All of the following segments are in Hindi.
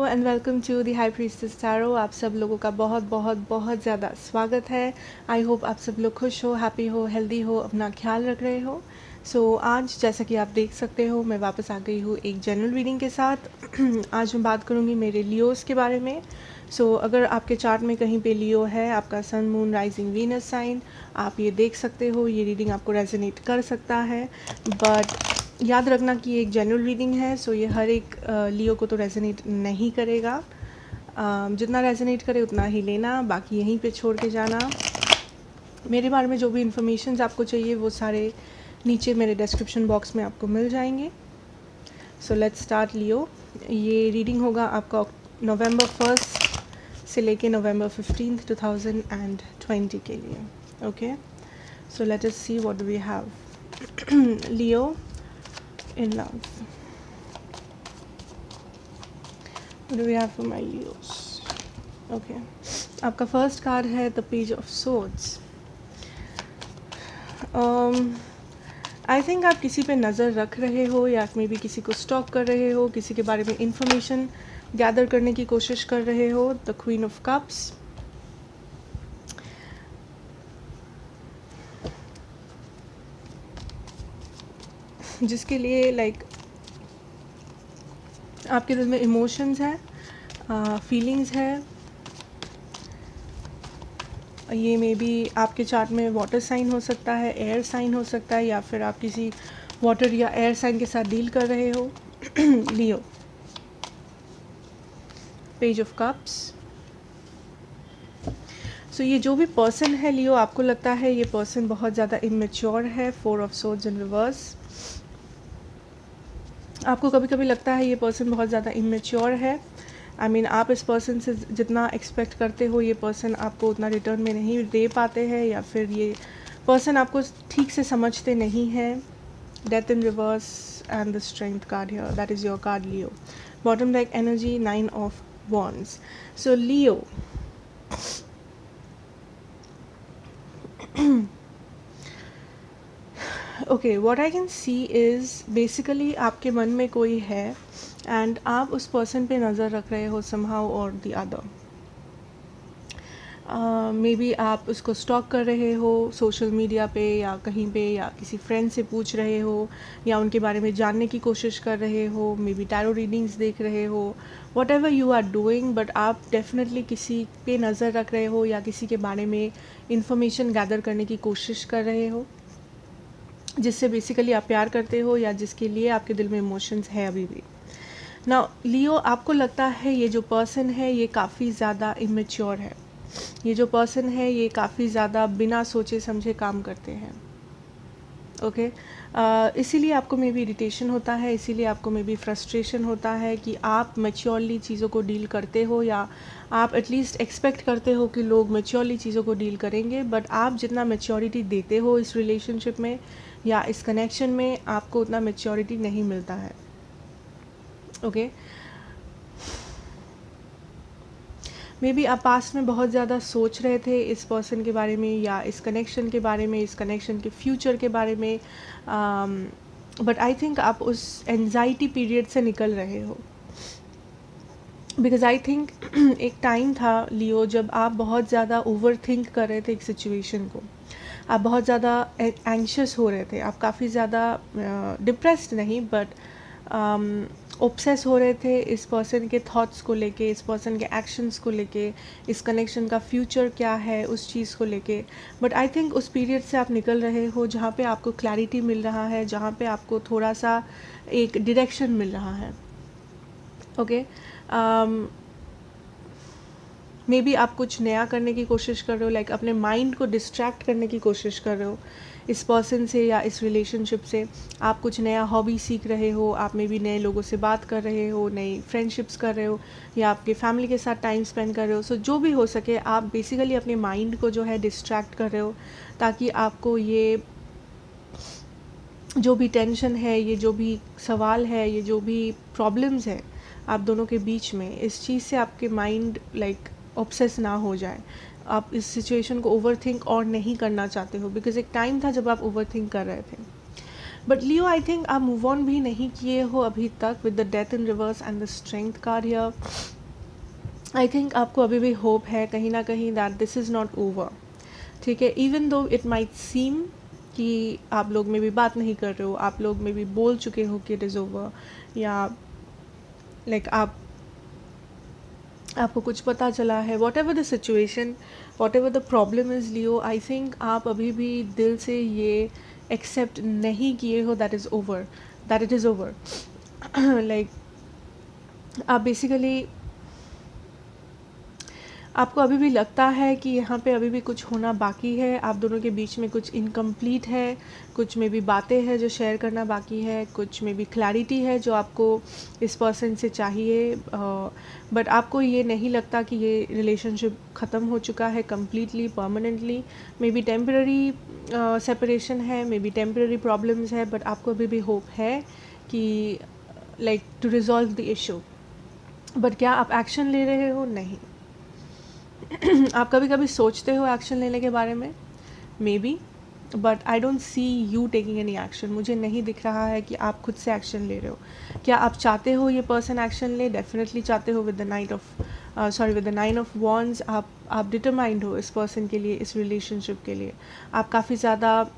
And welcome to the high priestess tarot. आप सब लोगों का बहुत बहुत बहुत ज़्यादा स्वागत है। आई होप आप सब लोग खुश हो, हैप्पी हो, हेल्दी हो, अपना ख्याल रख रहे हो। आज जैसा कि आप देख सकते हो मैं वापस आ गई हूँ एक जनरल रीडिंग के साथ। आज मैं बात करूँगी मेरे लियोस के बारे में। अगर आपके चार्ट में कहीं पे लियो है, आपका सन, मून, राइजिंग, वीनस साइन, आप ये देख सकते हो। ये रीडिंग आपको रेजोनेट कर सकता है, बट याद रखना कि एक जनरल रीडिंग है, ये हर एक लियो को तो रेजोनेट नहीं करेगा। जितना रेजोनेट करे उतना ही लेना, बाकी यहीं पे छोड़ के जाना। मेरे बारे में जो भी इंफॉर्मेशन आपको चाहिए वो सारे नीचे मेरे डिस्क्रिप्शन बॉक्स में आपको मिल जाएंगे। लेट्स स्टार्ट लियो। ये रीडिंग होगा आपका नवंबर 1 से लेके नवंबर 15, 2020 के लिए। Okay, so let us see what do we have. Leo in love. What do we have for my Leos? Okay, आपका फर्स्ट कार्ड है the page of swords. I think आप किसी पे नज़र रख रहे हो या मे बी किसी को स्टॉक कर रहे हो, किसी के बारे में इंफॉर्मेशन गैदर करने की कोशिश कर रहे हो। द क्वीन ऑफ कप्स, जिसके लिए लाइक आपके दिल में इमोशंस है, फीलिंग्स है। ये मे बी आपके चार्ट में वाटर साइन हो सकता है, एयर साइन हो सकता है, या फिर आप किसी वाटर या एयर साइन के साथ डील कर रहे हो। लियो, पेज ऑफ कप्स। ये जो भी पर्सन है लियो, आपको लगता है ये पर्सन बहुत ज़्यादा इमेच्योर है। 4 ऑफ सोर्ड्स इन रिवर्स। आपको कभी कभी लगता है ये पर्सन बहुत ज़्यादा इमेच्योर है। आई मीन आप इस पर्सन से जितना एक्सपेक्ट करते हो ये पर्सन आपको उतना रिटर्न में नहीं दे पाते हैं, या फिर ये पर्सन आपको ठीक से समझते नहीं है। Death in reverse and the strength card here, that is your card Leo. Bottom deck energy 9 of wands. Leo, okay, what I can see is basically आपके मन में कोई है एंड आप उस पर्सन पे नज़र रख रहे हो समहाउ और द अदर। मे बी आप उसको स्टॉक कर रहे हो सोशल मीडिया पे या कहीं पे, या किसी फ्रेंड से पूछ रहे हो, या उनके बारे में जानने की कोशिश कर रहे हो। मे बी टैरो रीडिंग्स देख रहे हो, whatever you are doing, but आप डेफिनेटली किसी पे नज़र रख रहे हो या किसी के बारे में इंफॉर्मेशन गैदर करने की कोशिश कर रहे हो, जिससे बेसिकली आप प्यार करते हो या जिसके लिए आपके दिल में इमोशंस है अभी भी। ना लियो, आपको लगता है ये जो पर्सन है ये काफ़ी ज़्यादा इमेच्योर है। ये जो पर्सन है ये काफ़ी ज़्यादा बिना सोचे समझे काम करते हैं। ओके, इसीलिए आपको मे बी इरिटेशन होता है, इसीलिए आपको मे बी फ्रस्ट्रेशन होता है कि आप मैच्योरली चीज़ों को डील करते हो, या आप एटलीस्ट एक्सपेक्ट करते हो कि लोग मैच्योरली चीज़ों को डील करेंगे, बट आप जितना मैच्योरिटी देते हो इस रिलेशनशिप में या इस कनेक्शन में, आपको उतना मैच्योरिटी नहीं मिलता है। ओके, मे बी आप पास्ट में बहुत ज़्यादा सोच रहे थे इस पर्सन के बारे में या इस कनेक्शन के बारे में, इस कनेक्शन के फ्यूचर के बारे में, बट आई थिंक आप उस एंजाइटी पीरियड से निकल रहे हो। बिकॉज आई थिंक एक टाइम था लियो जब आप बहुत ज़्यादा ओवर थिंक कर रहे थे एक सिचुएशन को, आप बहुत ज़्यादा एंग्शियस हो रहे थे, आप काफ़ी ज़्यादा डिप्रेस्ड नहीं बट ऑब्सेस हो रहे थे इस पर्सन के थॉट्स को लेके, इस पर्सन के एक्शंस को लेके, इस कनेक्शन का फ्यूचर क्या है उस चीज़ को लेके। बट आई थिंक उस पीरियड से आप निकल रहे हो जहाँ पे आपको क्लैरिटी मिल रहा है, जहाँ पे आपको थोड़ा सा एक डायरेक्शन मिल रहा है। ओके, मे बी आप कुछ नया करने की कोशिश कर रहे हो, लाइक अपने माइंड को डिस्ट्रैक्ट करने की कोशिश कर रहे हो इस पर्सन से या इस रिलेशनशिप से। आप कुछ नया हॉबी सीख रहे हो, आप मे बी नए लोगों से बात कर रहे हो, नई फ्रेंडशिप्स कर रहे हो, या आपके फैमिली के साथ टाइम स्पेंड कर रहे हो। जो भी हो सके आप बेसिकली अपने माइंड को जो है डिस्ट्रैक्ट कर रहे हो, ताकि आपको ये जो भी टेंशन है, ये जो भी सवाल है, ये जो भी प्रॉब्लम्स है आप दोनों के बीच में, इस चीज़ से आपके माइंड लाइक ऑब्सेस ना हो जाए, आप इस सिचुएशन को ओवर थिंक और नहीं करना चाहते हो। बिकॉज एक टाइम था जब आप ओवर थिंक कर रहे थे, बट लियो आई थिंक आप मूव ऑन भी नहीं किए हो अभी तक with the death in reverse and the strength card here. I think आपको अभी भी होप है कहीं ना कहीं that this is not over, ठीक है। Even though it might seem कि आप लोग में भी बात नहीं कर रहे हो, आप लोग में भी बोल चुके हो कि इट इज़ ओवर, या लाइक आपको कुछ पता चला है, what ever the situation, what ever the problem is Leo, I think आप अभी भी दिल से ये एक्सेप्ट नहीं किए हो that is over, that it is over. Like आप बेसिकली, आपको अभी भी लगता है कि यहाँ पे अभी भी कुछ होना बाकी है, आप दोनों के बीच में कुछ इनकम्प्लीट है, कुछ में भी बातें हैं जो शेयर करना बाकी है, कुछ में भी क्लैरिटी है जो आपको इस पर्सन से चाहिए, बट आपको ये नहीं लगता कि ये रिलेशनशिप ख़त्म हो चुका है completely permanently. Maybe temporary separation है, मे बी टेम्पररी प्रॉब्लम्स है, बट आपको अभी भी होप है कि like to resolve the issue. But क्या आप एक्शन ले रहे हो? नहीं। आप कभी कभी सोचते हो एक्शन लेने के बारे में, may be, but I don't see you taking any action. मुझे नहीं दिख रहा है कि आप खुद से एक्शन ले रहे हो। क्या आप चाहते हो ये पर्सन एक्शन ले? डेफिनेटली चाहते हो। With the nine of wands आप डिटरमाइंड हो इस पर्सन के लिए, इस रिलेशनशिप के लिए। आप काफ़ी ज़्यादा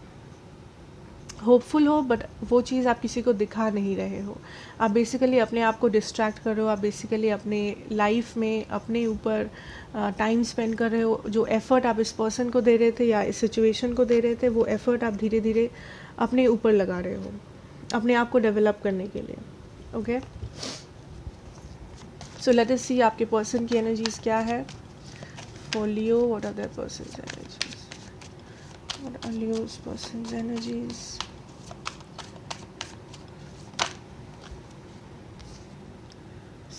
होपफुल हो, बट वो चीज़ आप किसी को दिखा नहीं रहे हो। आप बेसिकली अपने आप को डिस्ट्रैक्ट कर रहे हो, आप बेसिकली अपने लाइफ में अपने ऊपर टाइम स्पेंड कर रहे हो। जो एफ़र्ट आप इस पर्सन को दे रहे थे या इस सिचुएशन को दे रहे थे, वो एफ़र्ट आप धीरे धीरे अपने ऊपर लगा रहे हो, अपने आप को डेवलप करने के लिए। ओके, सो लेट अस सी आपके पर्सन की एनर्जीज क्या है for Leo. What are their persons energies? What are Leo's persons energies?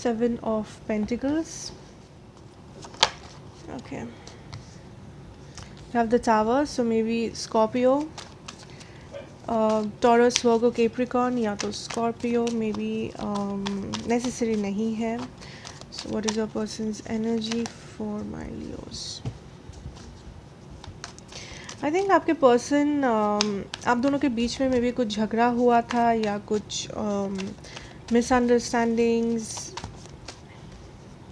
Seven of Pentacles. Okay. You have the Tower, so maybe Scorpio, Taurus, Virgo, Capricorn, या तो Scorpio, maybe necessary नहीं है. So what is your person's energy for my Leos? I think आपके पर्सन, आप दोनों के बीच में maybe कुछ झगड़ा हुआ था या कुछ misunderstandings.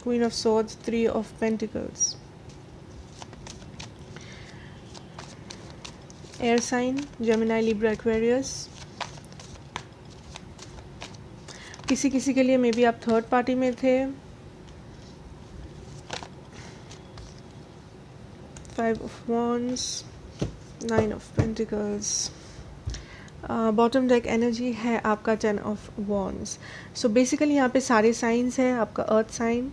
Queen of Swords, Three of Pentacles. Air sign, Gemini, Libra, Aquarius. किसी किसी के लिए मे बी आप थर्ड पार्टी में थे. 5 of Wands, 9 of Pentacles. Bottom deck energy है आपका 10 ऑफ वॉन्ड्स. सो बेसिकली यहाँ पे सारे साइंस हैं. आपका earth sign,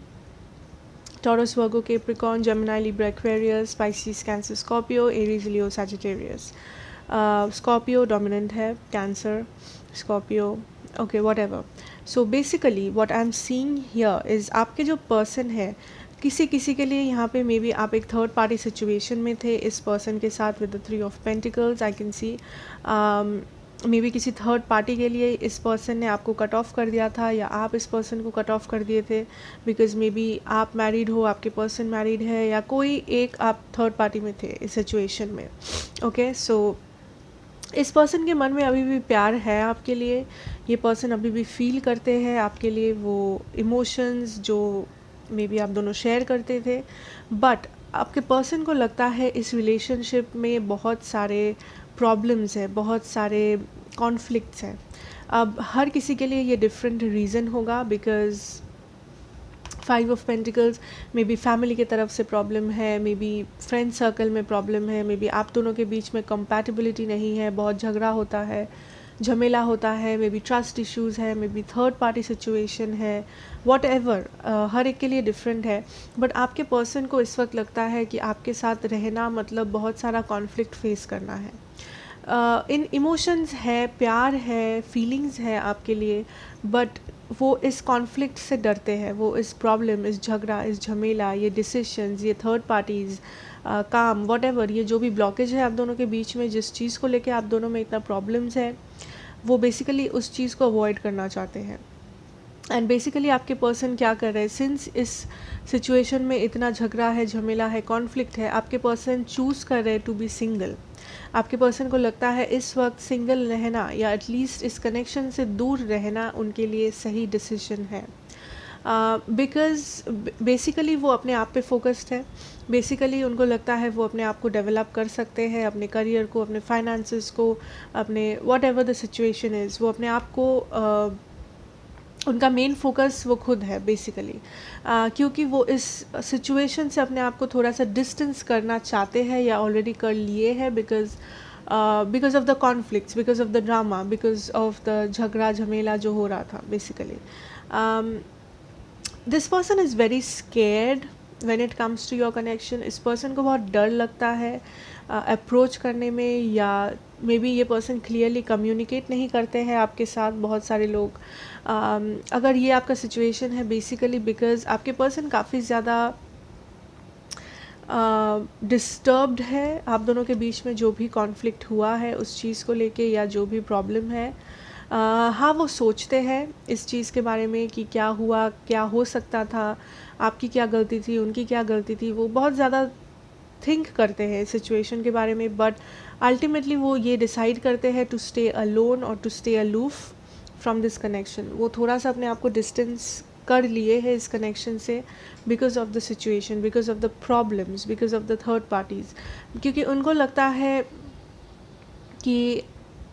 Taurus, Virgo, Capricorn, Gemini, Libra, Aquarius, Pisces, Cancer, Scorpio, Aries, Leo, Sagittarius. Scorpio dominant है, Cancer, Scorpio, okay, whatever. So basically what I'm seeing here is आपके जो person है, किसी किसी के लिए यहाँ पे मे बी आप एक थर्ड पार्टी सिचुएशन में थे इस पर्सन के साथ. With the 3 of pentacles I can see may be किसी थर्ड पार्टी के लिए इस पर्सन ने आपको कट ऑफ कर दिया था या आप इस पर्सन को कट ऑफ कर दिए थे. बिकॉज मे बी आप मैरिड हो, आपके पर्सन मैरिड है, या कोई एक आप थर्ड पार्टी में थे इस सिचुएशन में. ओके, सो इस पर्सन के मन में अभी भी प्यार है आपके लिए. ये पर्सन अभी भी फील करते हैं आपके लिए वो इमोशंस जो मे बी आप दोनों शेयर करते थे. बट आपके पर्सन को लगता है इस रिलेशनशिप में बहुत सारे प्रॉब्लम्स हैं, बहुत सारे कॉन्फ्लिक्ट्स हैं. अब हर किसी के लिए ये डिफरेंट रीज़न होगा. Because 5 of pentacles may be family की तरफ से प्रॉब्लम है, मे बी फ्रेंड सर्कल में प्रॉब्लम है, मे बी आप दोनों के बीच में कंपैटिबिलिटी नहीं है, बहुत झगड़ा होता है, झमेला होता है, मे बी ट्रस्ट इश्यूज़ है, may be third party situation है, वॉट एवर. हर एक के लिए डिफरेंट है. बट आपके पर्सन को इस वक्त लगता है कि आपके साथ रहना मतलब बहुत सारा कॉन्फ्लिक्ट फेस करना है. इन इमोशंस है, प्यार है, फीलिंग्स है आपके लिए, बट वो इस कॉन्फ्लिक्ट से डरते हैं. वो इस प्रॉब्लम, इस झगड़ा, इस झमेला, ये डिसीशंस, ये थर्ड पार्टीज़, काम, वॉट एवर, ये जो भी ब्लॉकेज है आप दोनों के बीच में, जिस चीज़ को लेके आप दोनों में इतना प्रॉब्लम्स है, वो बेसिकली उस चीज़ को अवॉइड करना चाहते हैं. एंड बेसिकली आपके पर्सन क्या कर रहे हैं, सिंस इस सिचुएशन में इतना झगड़ा है, झमेला है, कॉन्फ्लिक्ट है, आपके पर्सन चूज़ कर रहे हैं टू बी सिंगल. आपके पर्सन को लगता है इस वक्त सिंगल रहना या एटलीस्ट इस कनेक्शन से दूर रहना उनके लिए सही डिसीजन है. बिकॉज़ बेसिकली वो अपने आप पे फोकस्ड है। बेसिकली उनको लगता है वो अपने आप को डेवलप कर सकते हैं, अपने करियर को, अपने फाइनेंसेस को, अपने व्हाटएवर द सिचुएशन इज़, वो अपने आप को उनका मेन फोकस वो खुद है बेसिकली। क्योंकि वो इस सिचुएशन से अपने आप को थोड़ा सा डिस्टेंस करना चाहते हैं या ऑलरेडी कर लिए हैं, because of the conflicts, because of the drama, because of the झगड़ा झमेला जो हो रहा था basically. This person is very scared when it comes to your connection. इस पर्सन को बहुत डर लगता है अप्रोच करने में, या मे बी ये पर्सन क्लियरली कम्युनिकेट नहीं करते हैं आपके साथ। बहुत सारे लोग अगर ये आपका सिचुएशन है बेसिकली बिकॉज आपके पर्सन काफ़ी ज़्यादा डिस्टर्ब्ड है। आप दोनों के बीच में जो भी कॉन्फ्लिक्ट हुआ है उस चीज़ को लेके, या जो भी प्रॉब्लम है, हाँ वो सोचते हैं इस चीज़ के बारे में कि क्या हुआ, क्या हो सकता था, आपकी क्या गलती थी, उनकी क्या गलती थी। वो बहुत ज़्यादा थिंक करते हैं सिचुएशन के बारे में, बट अल्टीमेटली वो ये डिसाइड करते हैं टू स्टे अलोन और to stay aloof from this connection. वो थोड़ा सा अपने आप को डिस्टेंस कर लिए हैं इस कनेक्शन से because of the situation, because of the problems, because of the third parties. क्योंकि उनको लगता है कि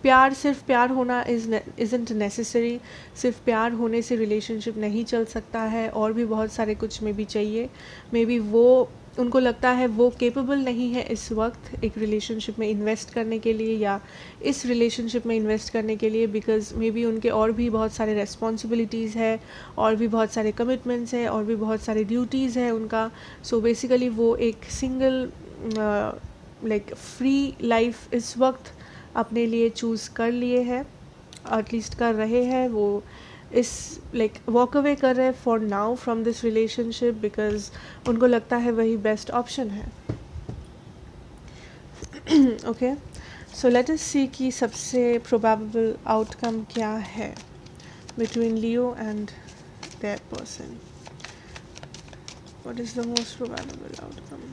प्यार सिर्फ प्यार होना इज़ंट नेसेसरी। सिर्फ प्यार होने से रिलेशनशिप नहीं चल सकता है, और भी बहुत सारे कुछ में भी चाहिए। मे बी वो उनको लगता है वो केपेबल नहीं है इस वक्त एक रिलेशनशिप में इन्वेस्ट करने के लिए, या इस रिलेशनशिप में इन्वेस्ट करने के लिए, बिकॉज मे बी उनके और भी बहुत सारे रेस्पॉन्सिबिलिटीज़ है, और भी बहुत सारे कमिटमेंट्स है, और भी बहुत सारे ड्यूटीज़ है उनका। सो बेसिकली वो एक सिंगल लाइक फ्री लाइफ इस वक्त अपने लिए चूज़ कर लिए हैं, एटलीस्ट कर रहे हैं। वो इस लाइक वॉक अवे कर रहे हैं for now from this relationship, because उनको लगता है वही बेस्ट ऑप्शन है। Okay, so let us see कि सबसे प्रोबेबल आउटकम क्या है between Leo and their person. What is the most probable outcome?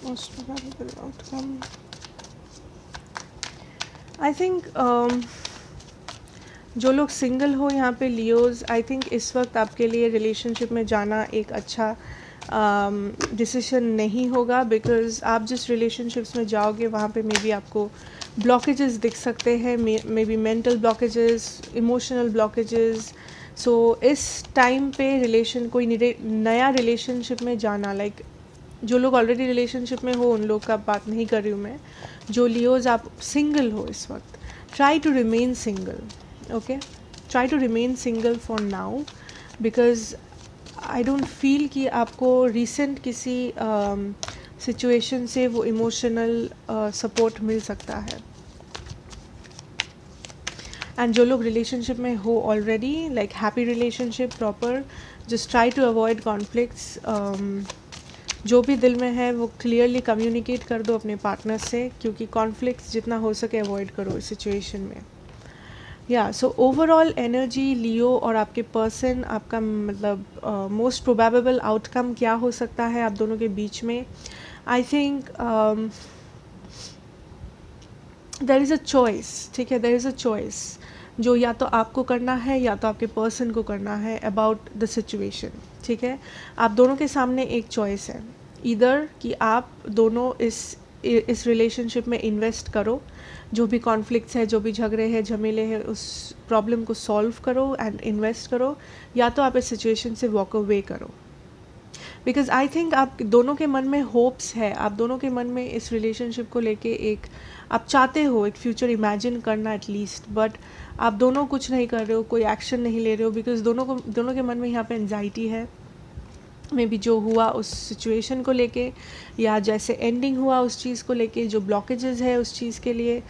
Most probable outcome, I think जो लोग सिंगल हो यहाँ पे लियोज, आई थिंक इस वक्त आपके लिए रिलेशनशिप में जाना एक अच्छा डिसीजन नहीं होगा, बिकॉज आप जिस रिलेशनशिप्स में जाओगे वहाँ पे मे बी आपको ब्लॉकेजेस दिख सकते हैं, maybe mental blockages, emotional blockages. So इस टाइम पे कोई नया रिलेशनशिप में जाना, लाइक जो लोग ऑलरेडी रिलेशनशिप में हो उन लोग का बात नहीं कर रही हूँ मैं। जो लियोज आप सिंगल हो इस वक्त, try to remain single. Okay, try to remain single for now, because I don't feel कि आपको रिसेंट किसी सिचुएशन से वो इमोशनल सपोर्ट मिल सकता है। एंड जो लोग रिलेशनशिप में हो already, like happy relationship proper, just try to avoid conflicts. जो भी दिल में है वो क्लियरली कम्युनिकेट कर दो अपने पार्टनर से, क्योंकि कॉन्फ्लिक्ट्स जितना हो सके अवॉइड करो इस सिचुएशन में। या सो ओवरऑल एनर्जी लियो और आपके पर्सन, आपका मतलब मोस्ट प्रोबेबल आउटकम क्या हो सकता है आप दोनों के बीच में? I think there is a choice. ठीक है, देयर इज़ अ चॉइस जो या तो आपको करना है या तो आपके पर्सन को करना है अबाउट द सिचुएशन। ठीक है, आप दोनों के सामने एक चॉइस है, इधर कि आप दोनों इस रिलेशनशिप में इन्वेस्ट करो, जो भी कॉन्फ्लिक्ट्स है, जो भी झगड़े हैं, झमेले हैं, उस प्रॉब्लम को सॉल्व करो एंड इन्वेस्ट करो, या तो आप इस सिचुएशन से वॉक अवे करो। बिकॉज आई थिंक आप दोनों के मन में होप्स है, आप दोनों के मन में इस रिलेशनशिप को लेके एक आप चाहते हो एक फ्यूचर इमेजिन करना एटलीस्ट, बट आप दोनों कुछ नहीं कर रहे हो, कोई एक्शन नहीं ले रहे हो, बिकॉज दोनों के मन में यहाँ पे एंजाइटी है। मे बी जो हुआ उस सिचुएशन को लेके, या जैसे एंडिंग हुआ उस चीज़ को लेके, जो ब्लॉकेजेस है उस चीज़ के लिए,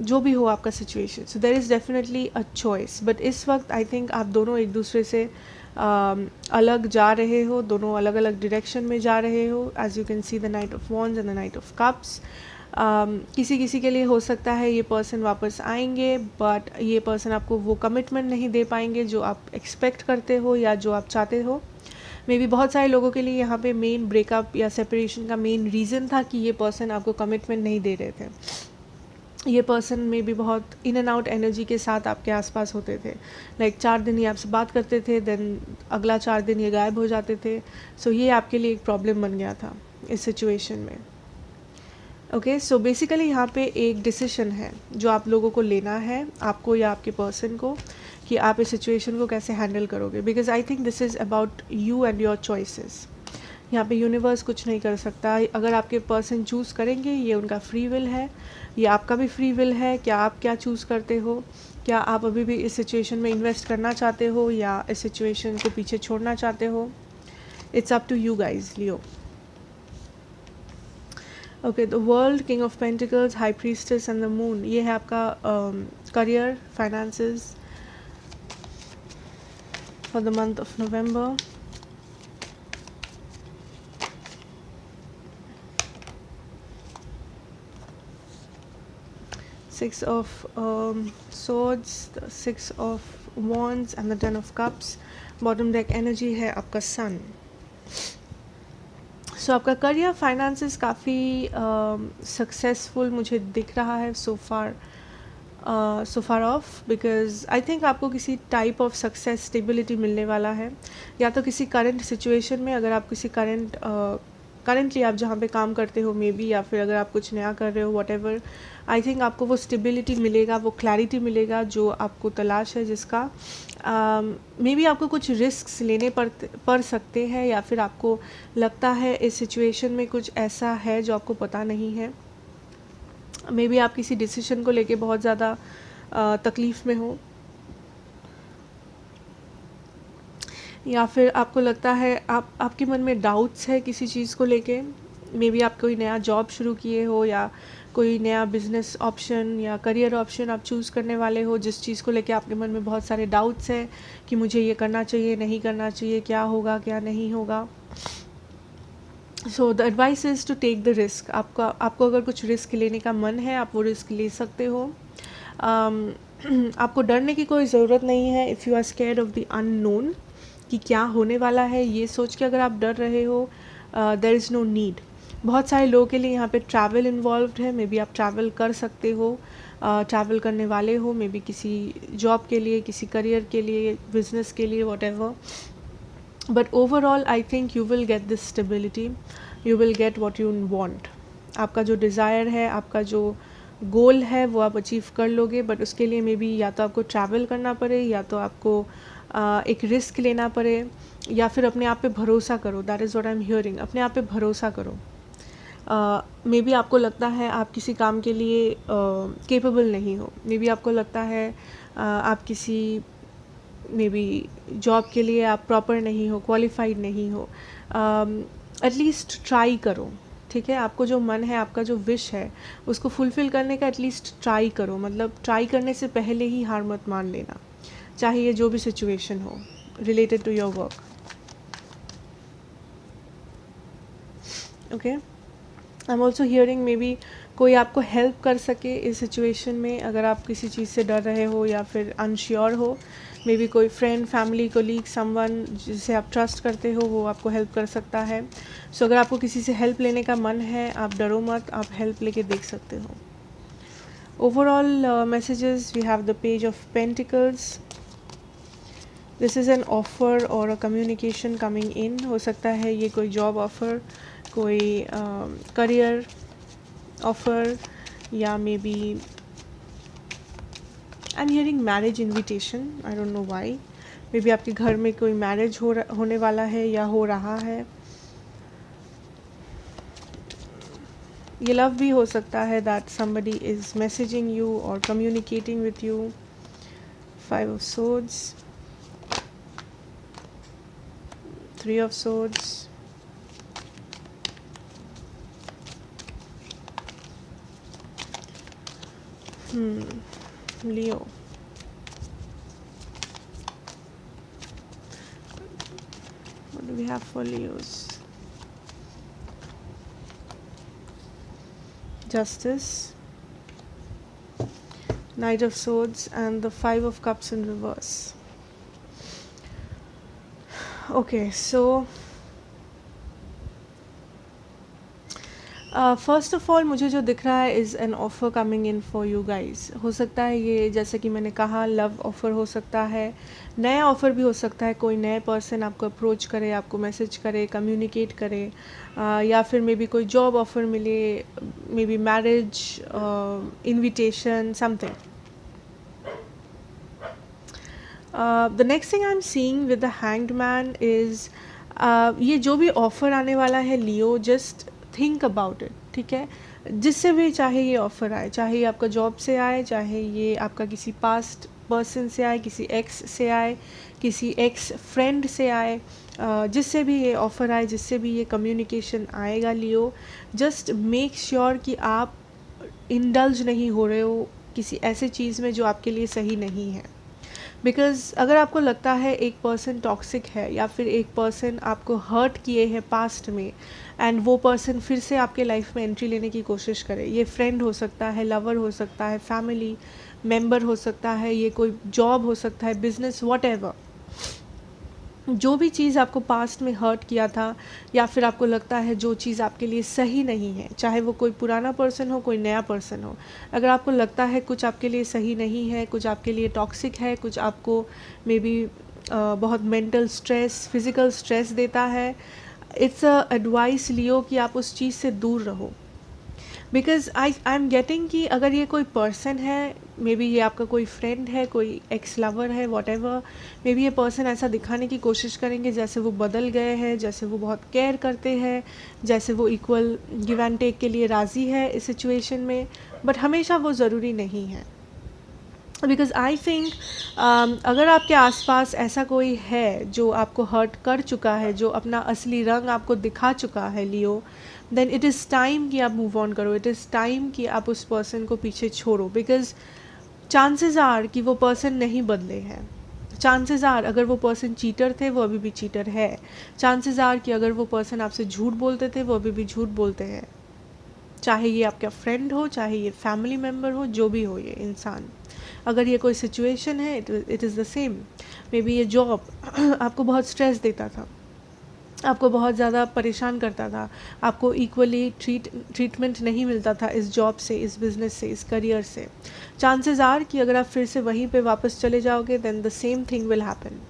जो भी हो आपका situation. So there is definitely a choice, but इस वक्त आई थिंक आप दोनों एक दूसरे से अलग जा रहे हो, दोनों अलग अलग डायरेक्शन में जा रहे हो। As you can see the knight of wands and the knight of cups. किसी के लिए हो सकता है ये पर्सन वापस आएंगे, बट ये पर्सन आपको वो कमिटमेंट नहीं दे पाएंगे जो आप एक्सपेक्ट करते हो या जो आप चाहते हो। मे बी बहुत सारे लोगों के लिए यहाँ पे मेन ब्रेकअप या सेपरेशन का मेन रीज़न था कि ये पर्सन आपको कमिटमेंट नहीं दे रहे थे। ये पर्सन में भी बहुत इन एंड आउट एनर्जी के साथ आपके आसपास होते थे। लाइक 4 दिन ये आपसे बात करते थे, देन अगला 4 दिन ये गायब हो जाते थे। सो ये आपके लिए एक प्रॉब्लम बन गया था इस सिचुएशन में। ओके, सो बेसिकली यहाँ पे एक डिसीजन है जो आप लोगों को लेना है, आपको या आपके पर्सन को, कि आप इस सिचुएशन को कैसे हैंडल करोगे। Because I think this is about you and your choices. यहाँ पे यूनिवर्स कुछ नहीं कर सकता। अगर आपके पर्सन चूज़ करेंगे, ये उनका फ्री विल है, ये आपका भी फ्री विल है। क्या आप क्या चूज़ करते हो? क्या आप अभी भी इस सिचुएशन में इन्वेस्ट करना चाहते हो या इस सिचुएशन को पीछे छोड़ना चाहते हो? It's up to you guys, Leo. Okay, the world, king of pentacles, high priestess and the moon, ये है आपका career, finances for the month of November. Six of swords, the 6 of wands and the 10 of cups. Bottom deck energy है आपका sun. So आपका करियर, फाइनेंसेस काफ़ी सक्सेसफुल मुझे दिख रहा है so far off, because I think आपको किसी टाइप ऑफ सक्सेस, स्टेबिलिटी मिलने वाला है। या तो किसी करंट सिचुएशन में, अगर आप किसी करंटली आप जहाँ पे काम करते हो मे बी, या फिर अगर आप कुछ नया कर रहे हो, वट एवर, आई थिंक आपको वो स्टेबिलिटी मिलेगा, वो क्लैरिटी मिलेगा जो आपको तलाश है, जिसका मे बी आपको कुछ रिस्क्स लेने पड़ सकते हैं, या फिर आपको लगता है इस सिचुएशन में कुछ ऐसा है जो आपको पता नहीं है। मे बी आप किसी डिसीजन को लेके बहुत ज़्यादा तकलीफ़ में हो, या फिर आपको लगता है आपके मन में डाउट्स है किसी चीज़ को लेके। मे बी आप कोई नया जॉब शुरू किए हो, या कोई नया बिजनेस ऑप्शन या करियर ऑप्शन आप चूज़ करने वाले हो, जिस चीज़ को लेके आपके मन में बहुत सारे डाउट्स हैं कि मुझे ये करना चाहिए, नहीं करना चाहिए, क्या होगा, क्या नहीं होगा। So the advice is to take the risk. आपको अगर कुछ रिस्क लेने का मन है, आप वो रिस्क ले सकते हो। आपको डरने की कोई ज़रूरत नहीं है। If you are scared of the unknown, कि क्या होने वाला है, ये सोच के अगर आप डर रहे हो, देयर इज़ नो नीड। बहुत सारे लोगों के लिए यहाँ पे ट्रैवल इन्वॉल्व्ड है। मे बी आप ट्रैवल कर सकते हो, ट्रैवल करने वाले हो, मे बी किसी जॉब के लिए, किसी करियर के लिए, बिजनेस के लिए, what ever. But overall I think you will get this stability, you will get what you want. आपका जो डिज़ायर है, आपका जो गोल है, वो आप अचीव कर लोगे। बट उसके लिए मे बी या तो आपको ट्रैवल करना पड़े, या तो आपको एक रिस्क लेना पड़े, या फिर अपने आप पे भरोसा करो। That is what I am hearing. अपने आप पे भरोसा करो। मे बी आपको लगता है आप किसी काम के लिए केपेबल नहीं हो। मे बी आपको लगता है आप किसी मे बी जॉब के लिए आप प्रॉपर नहीं हो, क्वालिफाइड नहीं हो। एटलीस्ट ट्राई करो, ठीक है। आपको जो मन है, आपका जो विश है, उसको फुलफ़िल करने का एटलीस्ट ट्राई करो। मतलब ट्राई करने से पहले ही हार मत मान लेना, चाहे ये जो भी सिचुएशन हो related to your work. Okay, I am also hearing maybe कोई आपको हेल्प कर सके इस सिचुएशन में। अगर आप किसी चीज़ से डर रहे हो या फिर अनश्योर हो, मे बी कोई फ्रेंड, फैमिली, कोलीग, समवन जिसे आप ट्रस्ट करते हो, वो आपको हेल्प कर सकता है। सो अगर आपको किसी से हेल्प लेने का मन है, आप डरो मत, आप हेल्प लेके देख सकते हो। Overall messages, we have the page of pentacles. This is an offer or a communication coming in. हो सकता है ये कोई जॉब ऑफ़र, कोई करियर ऑफ़र, या may be I am hearing marriage invitation. I don't know why. Maybe आपके घर में कोई मैरिज होने वाला है या हो रहा है। ये लव भी हो सकता है, that somebody is messaging you or communicating with you. 5 of swords, 3 of swords, Leo. What do we have for Leos? Justice, Knight of Swords, and the 5 of Cups in reverse. Okay, so first of all मुझे जो दिख रहा है is an offer coming in for you guys. हो सकता है ये, जैसे कि मैंने कहा, लव ऑफ़र हो सकता है, नया ऑफ़र भी हो सकता है। कोई नए पर्सन आपको अप्रोच करे, आपको मैसेज करे, कम्युनिकेट करे, या फिर मे बी कोई जॉब ऑफ़र मिले, may be marriage invitation, something. The next thing I am seeing with the hanged man is, ये जो भी ऑफ़र आने वाला है लियो, जस्ट थिंक अबाउट इट, ठीक है। जिससे भी चाहे ये ऑफ़र आए, चाहे ये आपका जॉब से आए, चाहे ये आपका किसी पास्ट पर्सन से आए, किसी एक्स से आए, किसी एक्स फ्रेंड से आए, जिससे भी ये ऑफ़र आए, जिससे भी ये कम्युनिकेशन आएगा लियो, जस्ट मेक श्योर कि आप इंडल्ज नहीं हो रहे हो किसी ऐसे चीज़ में जो आपके लिए सही नहीं है। बिकॉज़ अगर आपको लगता है एक पर्सन टॉक्सिक है, या फिर एक पर्सन आपको हर्ट किए हैं पास्ट में, एंड वो पर्सन फिर से आपके लाइफ में एंट्री लेने की कोशिश करे, ये फ्रेंड हो सकता है, लवर हो सकता है, फैमिली मेम्बर हो सकता है, ये कोई जॉब हो सकता है, बिजनेस, वॉट, जो भी चीज़ आपको पास्ट में हर्ट किया था, या फिर आपको लगता है जो चीज़ आपके लिए सही नहीं है, चाहे वो कोई पुराना पर्सन हो, कोई नया पर्सन हो, अगर आपको लगता है कुछ आपके लिए सही नहीं है, कुछ आपके लिए टॉक्सिक है, कुछ आपको मे बी बहुत मेंटल स्ट्रेस, फिज़िकल स्ट्रेस देता है, इट्स अ एडवाइस लियो कि आप उस चीज़ से दूर रहो। बिकॉज़ आई एम गेटिंग कि अगर ये कोई पर्सन है, मे बी ये आपका कोई फ्रेंड है, कोई एक्स लवर है, वॉटेवर, मे बी ये पर्सन ऐसा दिखाने की कोशिश करेंगे जैसे वो बदल गए हैं, जैसे वो बहुत केयर करते हैं, जैसे वो इक्वल गिव एंड टेक के लिए राज़ी है इस सिचुएशन में, बट हमेशा वो ज़रूरी नहीं है। बिकॉज़ आई थिंक अगर आपके आसपास ऐसा कोई है जो आपको हर्ट कर चुका है, जो अपना असली रंग आपको दिखा चुका है लियो, देन इट इज़ टाइम कि आप मूव ऑन करो, इट इज़ टाइम कि आप उस पर्सन को पीछे छोड़ो। बिकॉज़ चांसेस आर कि वो पर्सन नहीं बदले हैं, चांसेस आर अगर वो पर्सन चीटर थे वो अभी भी चीटर है, चांसेस आर कि अगर वो पर्सन आपसे झूठ बोलते थे वो अभी भी झूठ बोलते हैं, चाहे ये आपका फ्रेंड हो, चाहे ये फैमिली मेम्बर हो, जो भी हो ये इंसान। अगर ये कोई सिचुएशन है, इट इज़ द सेम। मे बी ये जॉब आपको बहुत स्ट्रेस देता था, आपको बहुत ज़्यादा परेशान करता था, आपको इक्वली ट्रीटमेंट नहीं मिलता था इस जॉब से, इस बिज़नेस से, इस करियर से। चांसेस आर कि अगर आप फिर से वहीं पे वापस चले जाओगे, then the same thing will happen.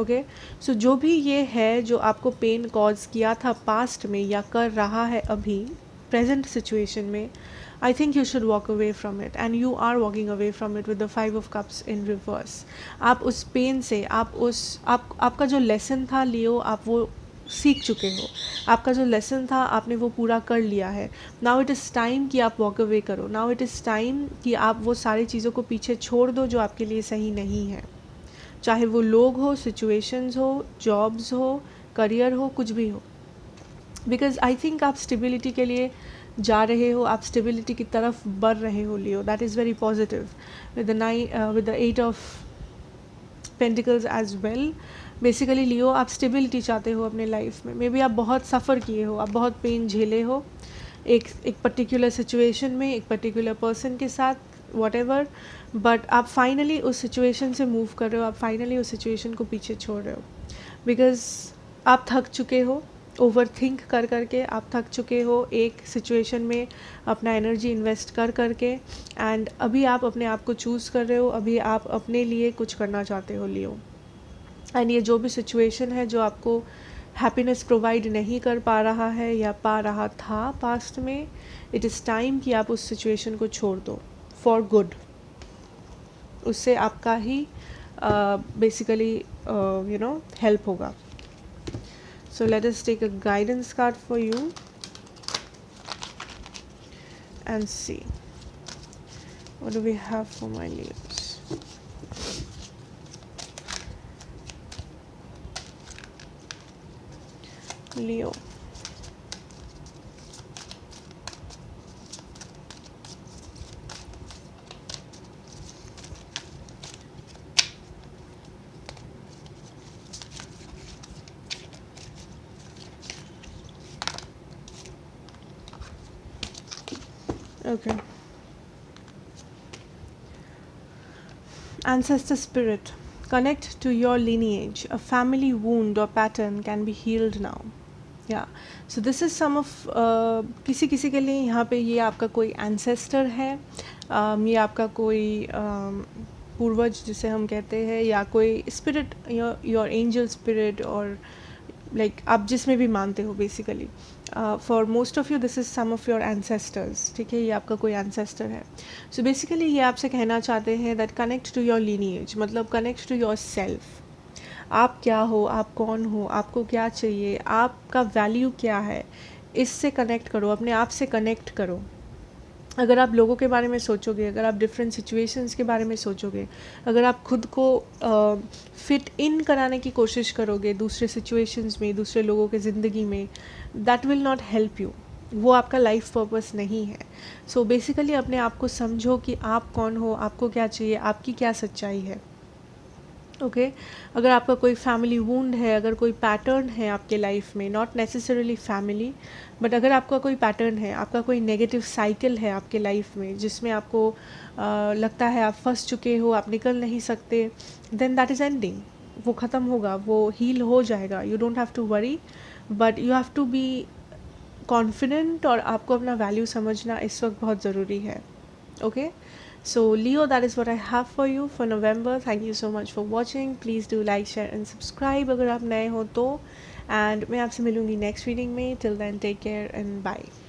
Okay, so जो भी ये है जो आपको पेन कॉज किया था पास्ट में, या कर रहा है अभी प्रेजेंट सिचुएशन में, I think you should walk away from it, and you are walking away from it with the 5 of cups in reverse. आप उस पेन से, आपका जो लेसन था लियो, आप वो सीख चुके हो, आपका जो लेसन था आपने वो पूरा कर लिया है। नाउ इट इज़ टाइम कि आप वॉक अवे करो, नाउ इट इज़ टाइम कि आप वो सारी चीज़ों को पीछे छोड़ दो जो आपके लिए सही नहीं है, चाहे वो लोग हो, सिचुएशंस हो, जॉब्स हो, करियर हो, कुछ भी हो। बिकॉज आई थिंक आप स्टेबिलिटी के लिए जा रहे हो, आप स्टेबिलिटी की तरफ बढ़ रहे हो Leo, that is very positive. With the 8 of pentacles as well, basically Leo आप स्टेबिलिटी चाहते हो अपने लाइफ में। मे बी आप बहुत सफ़र किए हो, आप बहुत पेन झेले हो एक पर्टिकुलर सिचुएशन में, एक पर्टिकुलर पर्सन के साथ, वॉटेवर, बट आप फाइनली उस सिचुएशन से मूव कर रहे हो, आप फाइनली उस सिचुएशन को पीछे छोड़ रहे हो। बिकॉज आप थक चुके हो, ओवर थिंक कर करके आप थक चुके हो एक सिचुएशन में अपना एनर्जी इन्वेस्ट कर करके, एंड अभी आप अपने आप को चूज़ कर रहे हो, अभी आप अपने लिए कुछ करना चाहते हो लियो। एंड ये जो भी सिचुएशन है जो आपको हैप्पीनेस प्रोवाइड नहीं कर पा रहा है या पा रहा था पास्ट में, इट इज़ टाइम कि आप उस सिचुएशन को छोड़ दो फॉर गुड। उससे आपका ही बेसिकली हेल्प होगा। So let us take a guidance card for you and see what do we have for my Leos. Leo, okay. Ancestor spirit, connect to your lineage. A family wound or pattern can be healed now. या so this is some of किसी किसी के लिए यहाँ पे ये आपका कोई एंसेस्टर है, ये आपका कोई पूर्वज जिसे हम कहते हैं, या कोई स्पिरिट, योर एंजल स्पिरिट, और लाइक आप जिसमें भी मानते हो basically. For most of you this is some of your ancestors, ठीक है, ये आपका कोई एंसेस्टर है। सो बेसिकली ये आपसे कहना चाहते हैं that connect to your lineage, मतलब कनेक्ट टू योर सेल्फ। आप क्या हो, आप कौन हो, आपको क्या चाहिए, आपका वैल्यू क्या है, इससे कनेक्ट करो, अपने आप से कनेक्ट करो। अगर आप लोगों के बारे में सोचोगे, अगर आप डिफरेंट सिचुएशंस के बारे में सोचोगे, अगर आप खुद को फिट इन कराने की कोशिश करोगे दूसरे सिचुएशंस में, दूसरे लोगों के ज़िंदगी में, that will not help you. वो आपका लाइफ पर्पस नहीं है। सो बेसिकली अपने आप को समझो कि आप कौन हो, आपको क्या चाहिए, आपकी क्या सच्चाई है। ओके अगर आपका कोई फैमिली वूंड है, अगर कोई पैटर्न है आपके लाइफ में, नॉट नेसेसरली फैमिली, बट अगर आपका कोई पैटर्न है, आपका कोई नेगेटिव साइकिल है आपके लाइफ में जिसमें आपको लगता है आप फंस चुके हो, आप निकल नहीं सकते, देन दैट इज़ एंडिंग। वो ख़त्म होगा, वो हील हो जाएगा। You don't have to worry, but you have to be confident, और आपको अपना वैल्यू समझना इस वक्त बहुत ज़रूरी है। Okay So Leo, that is what I have for you for November. Thank you so much for watching. Please do like, share and subscribe अगर आप नए हो तो, and मैं आपसे मिलूँगी next reading में. Till then, take care and bye.